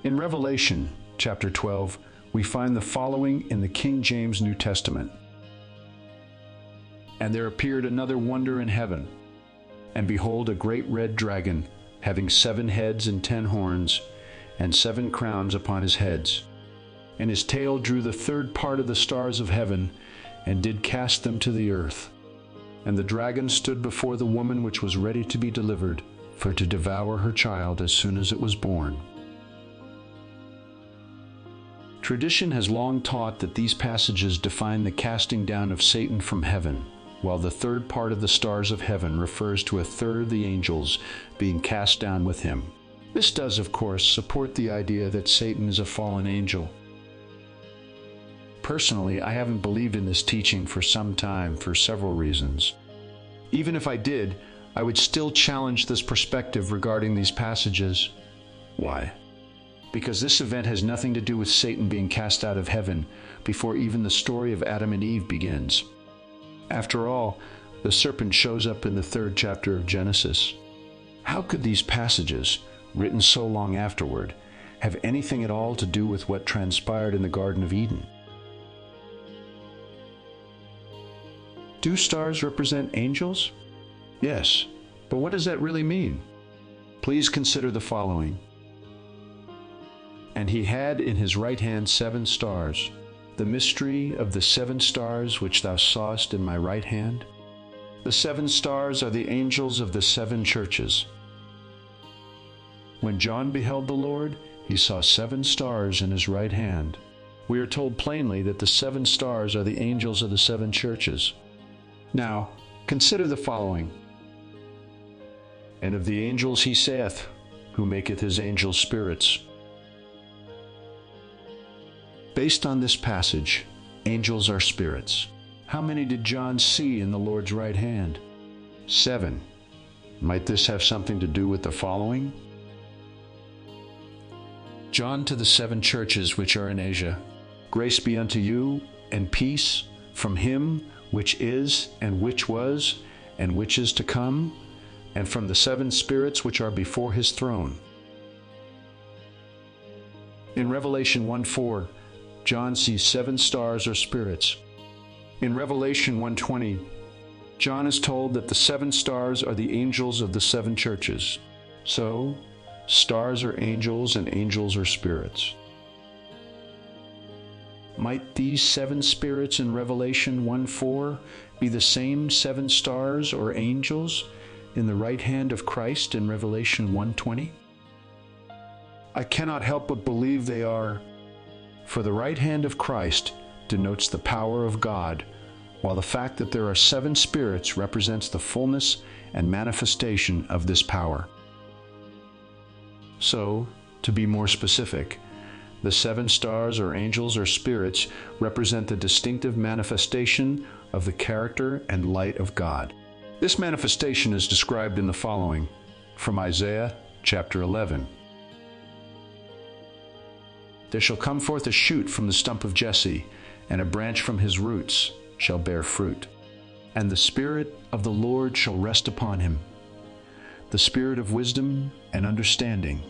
In Revelation chapter 12, we find the following in the King James New Testament. And there appeared another wonder in heaven, and behold, a great red dragon, having 7 heads and 10 horns, and 7 crowns upon his heads. And his tail drew the 3rd part of the stars of heaven, and did cast them to the earth. And the dragon stood before the woman which was ready to be delivered, for to devour her child as soon as it was born. Tradition has long taught that these passages define the casting down of Satan from heaven, while the 3rd part of the stars of heaven refers to a 1/3 of the angels being cast down with him. This does, of course, support the idea that Satan is a fallen angel. Personally, I haven't believed in this teaching for some time for several reasons. Even if I did, I would still challenge this perspective regarding these passages. Why? Because this event has nothing to do with Satan being cast out of heaven before even the story of Adam and Eve begins. After all, the serpent shows up in the 3rd chapter of Genesis. How could these passages, written so long afterward, have anything at all to do with what transpired in the Garden of Eden? Do stars represent angels? Yes, but what does that really mean? Please consider the following. And he had in his right hand 7 stars, the mystery of the 7 stars which thou sawest in my right hand. The 7 stars are the angels of the 7 churches. When John beheld the Lord, he saw 7 stars in his right hand. We are told plainly that the 7 stars are the angels of the 7 churches. Now, consider the following. And of the angels he saith, who maketh his angels spirits. Based on this passage, angels are spirits. How many did John see in the Lord's right hand? 7. Might this have something to do with the following? John to the 7 churches which are in Asia. Grace be unto you, and peace from him which is, and which was, and which is to come, and from the 7 spirits which are before his throne. In Revelation 1:4, John sees 7 stars or spirits. In Revelation 1:20, John is told that the 7 stars are the angels of the 7 churches. So, stars are angels and angels are spirits. Might these 7 spirits in Revelation 1:4 be the same 7 stars or angels in the right hand of Christ in Revelation 1:20? I cannot help but believe they are. For the right hand of Christ denotes the power of God, while the fact that there are 7 spirits represents the fullness and manifestation of this power. So, to be more specific, the 7 stars or angels or spirits represent the distinctive manifestation of the character and light of God. This manifestation is described in the following from Isaiah chapter 11. There shall come forth a shoot from the stump of Jesse, and a branch from his roots shall bear fruit. And the Spirit of the Lord shall rest upon him, the Spirit of wisdom and understanding,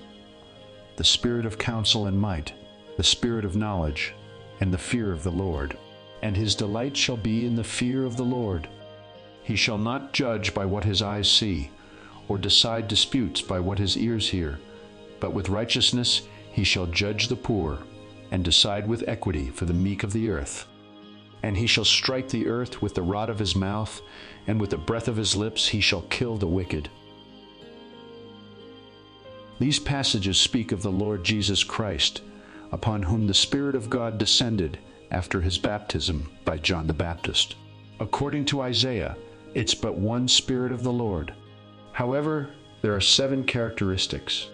the Spirit of counsel and might, the Spirit of knowledge, and the fear of the Lord. And his delight shall be in the fear of the Lord. He shall not judge by what his eyes see, or decide disputes by what his ears hear, but with righteousness he shall judge the poor, and decide with equity for the meek of the earth. And he shall strike the earth with the rod of his mouth, and with the breath of his lips he shall kill the wicked. These passages speak of the Lord Jesus Christ, upon whom the Spirit of God descended after his baptism by John the Baptist. According to Isaiah, it's but one Spirit of the Lord. However, there are 7 characteristics.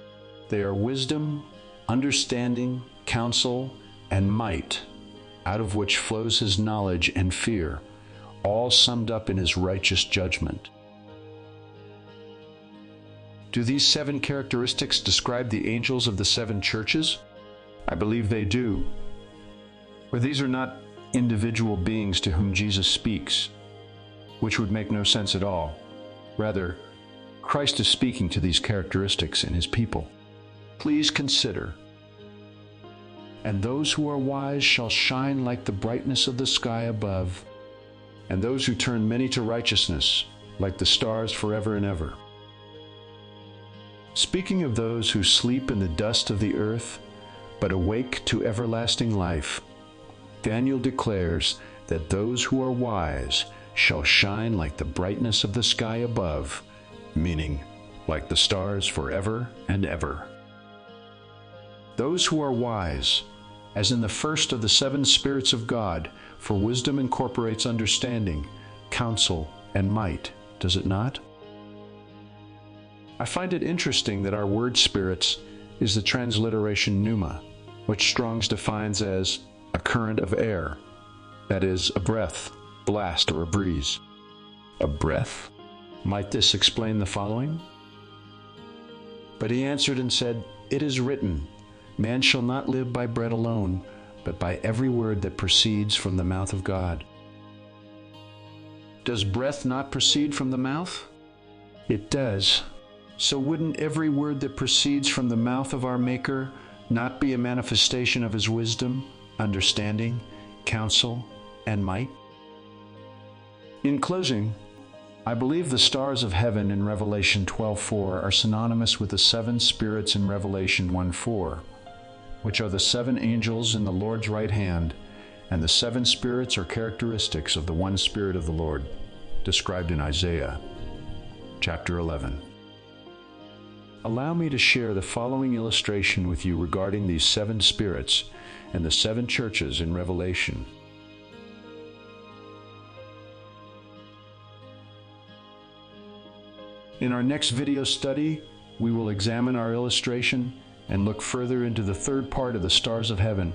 They are wisdom, understanding, counsel, and might, out of which flows his knowledge and fear, all summed up in his righteous judgment. Do these 7 characteristics describe the angels of the 7 churches? I believe they do. For these are not individual beings to whom Jesus speaks, which would make no sense at all. Rather, Christ is speaking to these characteristics in his people. Please consider, And those who are wise shall shine like the brightness of the sky above, and those who turn many to righteousness like the stars forever and ever. Speaking of those who sleep in the dust of the earth, but awake to everlasting life, Daniel declares that those who are wise shall shine like the brightness of the sky above, meaning like the stars forever and ever. Those who are wise, as in the first of the 7 spirits of God, for wisdom incorporates understanding, counsel, and might, does it not? I find it interesting that our word spirits is the transliteration pneuma, which Strong's defines as a current of air, that is, a breath, blast, or a breeze. A breath? Might this explain the following? But he answered and said, "It is written, man shall not live by bread alone, but by every word that proceeds from the mouth of God." Does breath not proceed from the mouth? It does. So wouldn't every word that proceeds from the mouth of our Maker not be a manifestation of his wisdom, understanding, counsel, and might? In closing, I believe the stars of heaven in Revelation 12:4 are synonymous with the 7 spirits in Revelation 1:4, which are the 7 angels in the Lord's right hand, and the 7 spirits are characteristics of the one Spirit of the Lord, described in Isaiah chapter 11. Allow me to share the following illustration with you regarding these 7 spirits and the 7 churches in Revelation. In our next video study, we will examine our illustration and look further into the third part of the stars of heaven,